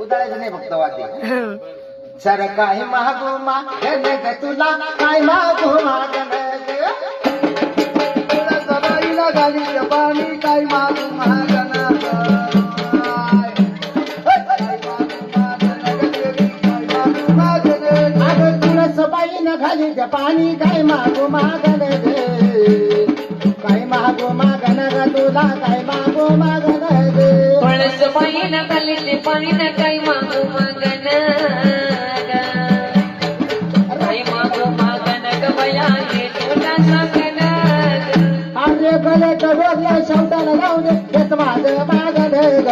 उदाळायचं नाही फक्त वाद्य. सर काय मागो मागन ग तुला, काय मागो मागन ग तुला, सबाईला घाली पाणी, काय मागो मागन सबाईनं घाली पाणी, काय मागो मागन गे, काय मागो मागन ग तुला, काय मागो मागन गे. सबाईनं घाली पाणी न काय मागो मागन काय मागो मागन ग बया, हे तुला सांगन. अरे गले करोडला शब्दाला लावू दे, येत माझ मागन ग,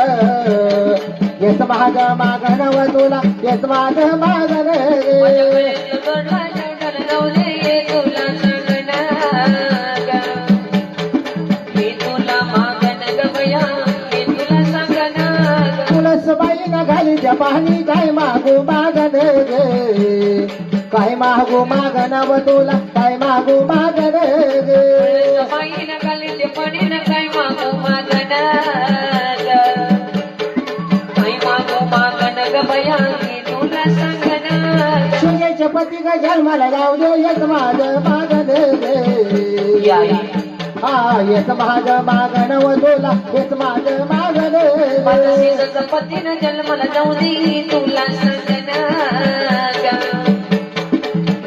येत माझ मागन व तुला, येत माझ मागन गे. तुळसबाईनं घाली पाणी, काय मागू मागन गे, काय मागू मागन व तुला, काय मागू मागन गे. बाईनं घाली पाणी न काय मागो मागन काय मागो मागन ग बया, हे तुला सांगन. सूर्याच्या पती ग जन्माला जाऊ दे, येत माझ मागन गे, हा येत माझ मागन व तुला, येत माझ मागन गे. पतीनं जन्माला जाऊ दे, तुला सांगन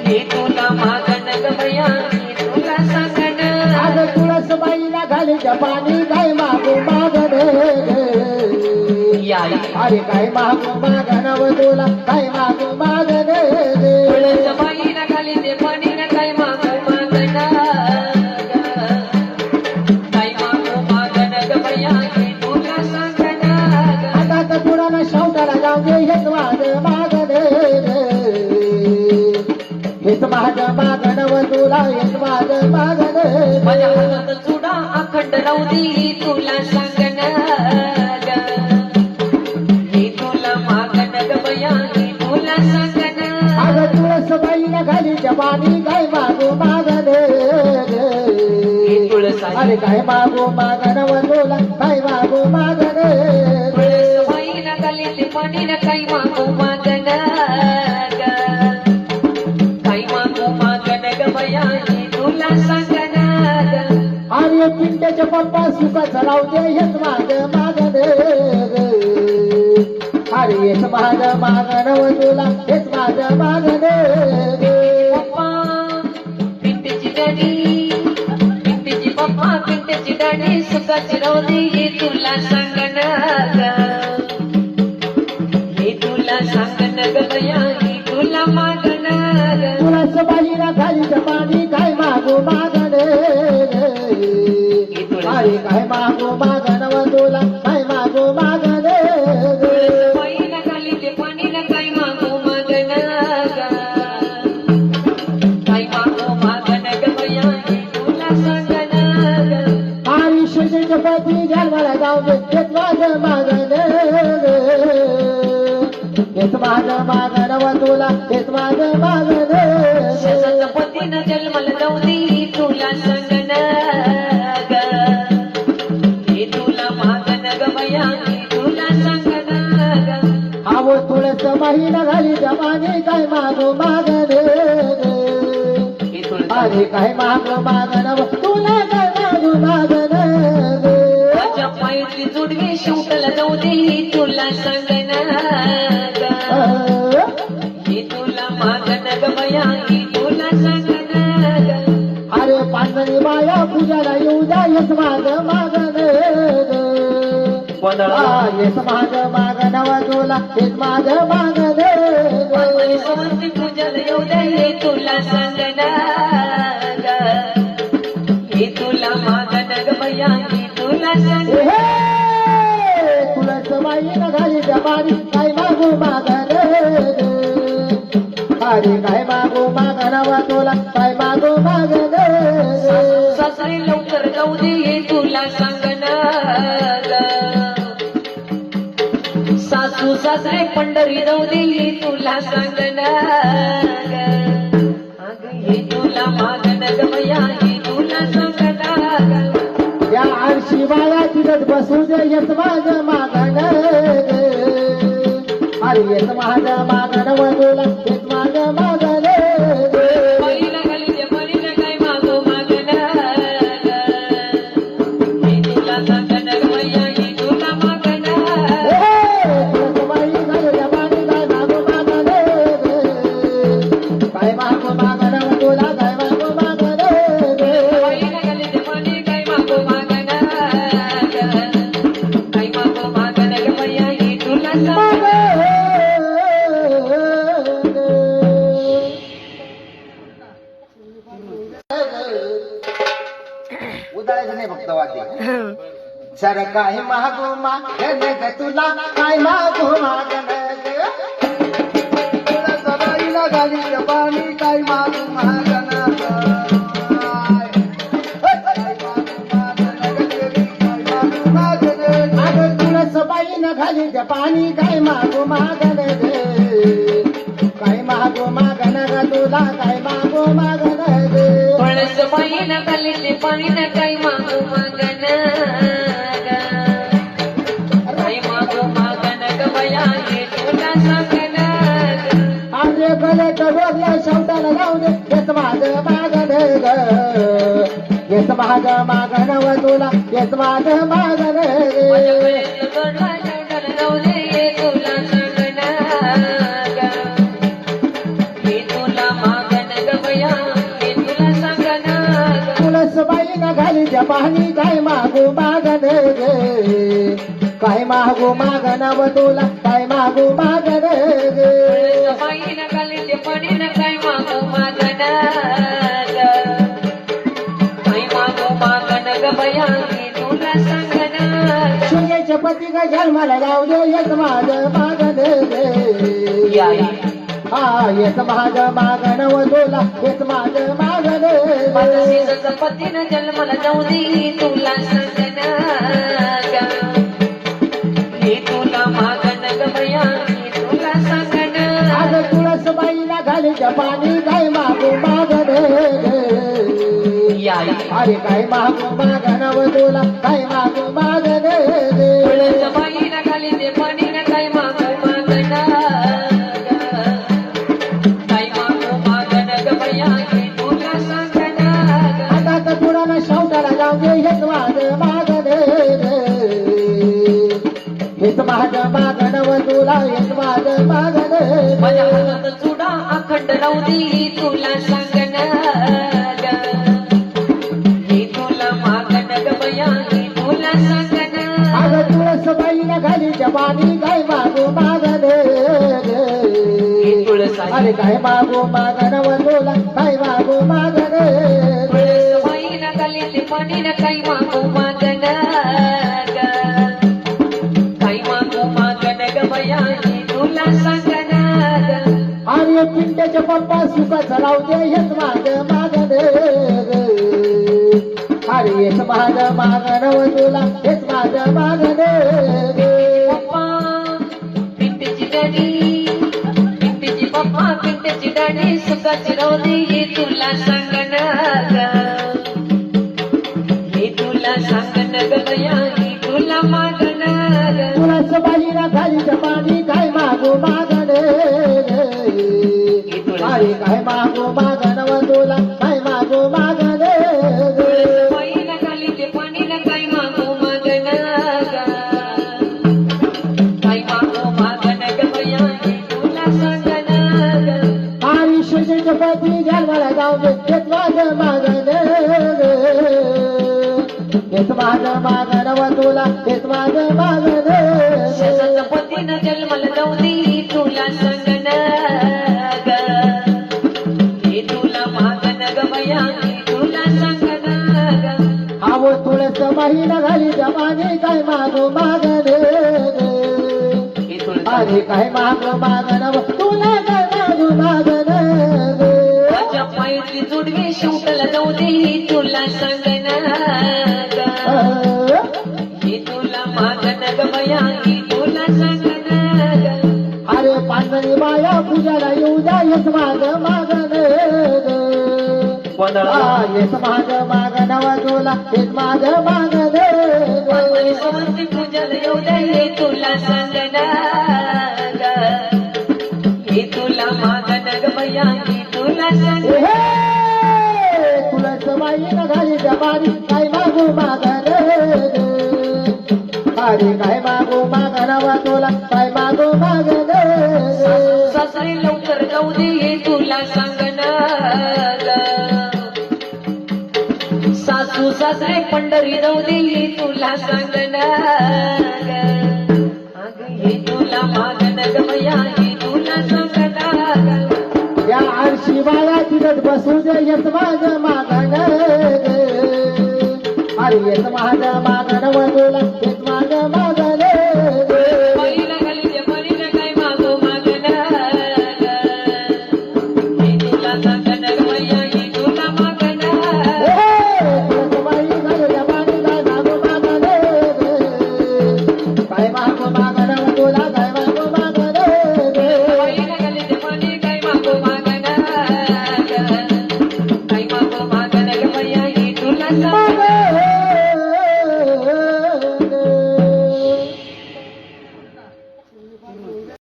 हे तुला मागन ग बया, हे तुला सांगन. आज तुळसबाईला घाली पाणी, काय मागू मागन गे, अरे काय मागू मागन व तुला, काय मागू मागन गे. बाईनं घाली ते पाणी न काय मागो मागन काय मागो मागन ग बया, हे तुला सांगन. आता तर पुराण शौटाला जाऊ दे, हेच माझ मागन गे, हेच माझ मागन व तुला, हेच माझ मागन माझ्या गे. हातात चुडा अखंड राहू दे, तुला सांगन हे तुला मागन ग बया, हे तुला सांगन. आज तुळसबाईला घाली पाणी, काय मागू मागन गे, हे तुळसा अरे काय मागू मागन व तुला, काय मागू मागन गे. बाईनं घाली ते पाणी न काय मागो मागन काय मागो मागन ग बया, हे तुला सांगन. अरे पिंट्याच्या पप्पा सुखाचा राहते, हेच माझ मागन गे, अरे हेच माझ मागन व तुला, हेच माझ मागन गे. पप्पा पिंट्याची डॅडी, पिंट्याची पप्पा पिंट्याची डॅडी, सुखाची राहू दे, हे तुला सांगन हे तुला सांगन ग बया, हे तुला मागन. तुळसबाईला घाली पाणी, काय मागू मागन गे, अरे काय मागू मागन व तुला, काय मागू मागन गे. बाईनं घाली ते पाणी न काय मागो मागन काय मागो मागन ग बया, हे तुला सांगन. आणि सूर्याच्या पती जन्माला जाऊ दे, हेच माझ मागन गे, हेच माझ मागन व तुला, हेच माझ मागन गे. पतीनं जन्माला जाऊ दे, तुला सांगन हे तुला मागन ग बया, हे तुला सांगन. आवो तुळसबाईला घाली पाणी, काय मागू मागन गे, हे तुला अरे काय मागू मागन व तुला, काय मागू मागन गे. माझ्या पायातली जुडवी शिवटाला जाऊ दे, तुला सांगन हे तुला मागन ग बया, हे तुला सांगन. अरे पांढरी बाया पूजाला येऊ द्या, हेच माझ मागन गे, हेच माझ मागन व तुला, हेच माझ मागन गे. समर्थ पूजाला येऊ दे, हे तुला सांगन हे तुला मागन ग बया, हे तुला सांगन. तुळसबाईला घाली पाणी, काय मागू मागन गे, अरे काय मागू मागन व तुला, काय मागू मागन गे. सासरे लवकर जाऊ दे, हे तुला सांगन सासू सासरे पंढरी जाऊ दे, हे तुला सांगन हे तुला मागन ग बया, हे तुला सांगन. या आरशी बाया तिथं बसू दे, येत माझ मागन गे, अरे येत माझं मागण व तुला येत माझं मागण पहिला गलीच्या परीनं काय मागो मागणं हे तुला सांगणं ग मैया हे तुला मागणं तुळसबाई घालूया पाणी काय मागो मागण काय मागो मागण व तुला काय मागो मागण पहिला गलीच्या परी काय मागो मागणं काय मागो मागणं ग मैया हे तुला सांगणं उदाळायचं नाही फक्त वाटे सर काय मागो मागण ग तुला काय मागो मागण तुला सबाईला घालील पाणी काय मागो मागण तुला सबाईला घालील पाणी काय मागो मागण काय मागो मागण ग तुला काय मागो मागण पळस बाईनं गलीचे पाणीनं काय मागो मागणं काय मागो मागणं ग बया हे तुला सांगणं अरे गले डोरला शब्दाला लावून येत माझं मागण ग येत माझं मागण व तुला येत माझं मागण माझ्या गळ्यातलं जोडला शेवटाला जाऊ दे हे तुला सांगणं हे तुला मागणं ग बया हे तुला सांगणं तुळसबाईनं घाली पाणी काय मागू मागण गे काय मागू मागण व तुला काय मागू मागण गे बाईनं गलीचे पाणीनं काय मागो मागणं काय मागो मागणं ग बया हे तुला सांगणं सूर्याच्या पती ग जन्माला जाऊ दे येत माझं मागण गे हा येत माझं मागण व तुला येत माझं मागण माझं सीझनचं पतीनं जन्माला जाऊ दे तुला सांगणं हे तुला मागणं ग बया हे तुला सांगणं आज तुळसबाईला घाली पाणी काय मागू मागण अरे काय मागू मागण व तुला काय मागू मागण तुळस बाईनं खाली ते पाणीनं काय मागो मागणं काय मागो मागणं ग बया हे तुला सांगणं आता तर पुराणा शौटाला जाऊ दे हेच माझं मागण हेच माझं मागण व तुला हेच माझं मागण माझ्या हातात चुडा अखंड राहू दे तुला सांगणं हे तुला मागणं ग बया हे तुला सांगणं आज तुळसबाईला घाली पाणी काय मागू मागण अरे काय मागू मागण व तुला काय मागू मागण तुळस बाईनं खाली ते पाणीनं काय मागो मागणं काय मागो मागणं ग बया हे तुला सांगणं अरे पिंट्याच्या पप्पा सुखाचं राहू दे हेच माझं मागण अरे हेच माझं मागण व तुला हेच माझं मागण पप्पा पिंटीची डॅडी पिंटीची पप्पा पिंटीची डॅडी सुखाची राहू दे हे तुला सांगणं हे तुला सांगणं ग बया हे तुला मागणं तुळसबाईला घाली पाणी काय मागू मागण अरे काय मागू मागण व तुला काय मागू मागण बाईनं खाली ते पाणीनं काय मागो मागणं काय मागो मागणं ग बया हे तुला सांगणं आणि शिवजीच्या पती जन्माला जाऊ दे हेच माझं मागण हेच माझं मागण व तुला हेच माझं मागण शेजारच्या पतीनं जन्माला जाऊ दे तुला सांगणं हे तुला मागणं ग बया हे तुला सांगणं आवो तुळसबाईला घाली पाणी काय मागू मागण हे तुला अरे काय मागू मागण व तुला काय मागू मागण माझ्या पायातली जुडवी शेवटाला जाऊ दे तुला सांगणं हे तुला मागणं ग बया हे तुला सांगणं अरे पांढरी बाया पूजाला येऊ द्या येस माझं मागण येस माझं मागण व तुला हेच माझं मागण पूजाला येऊ दे तुला सांगणं मागू मागणव तुला काय मागू मागण सासरे लवकर जाऊ दे हे तुला सांगणार सासू सासरे पंढरी जाऊ दे हे तुला सांगणार अगं हे तुला मागण गमया हे तुला सांगणार या आळशी बाया तिथं बसू दे येत माझ मागण अरे येत माझ मागण व तुला येत माझ मागण बळीला घालीच्या बळीला काय मागो मागणार हे तुला सांगणार गमया हे तुला मागणार काय मागू मागण व तुला काय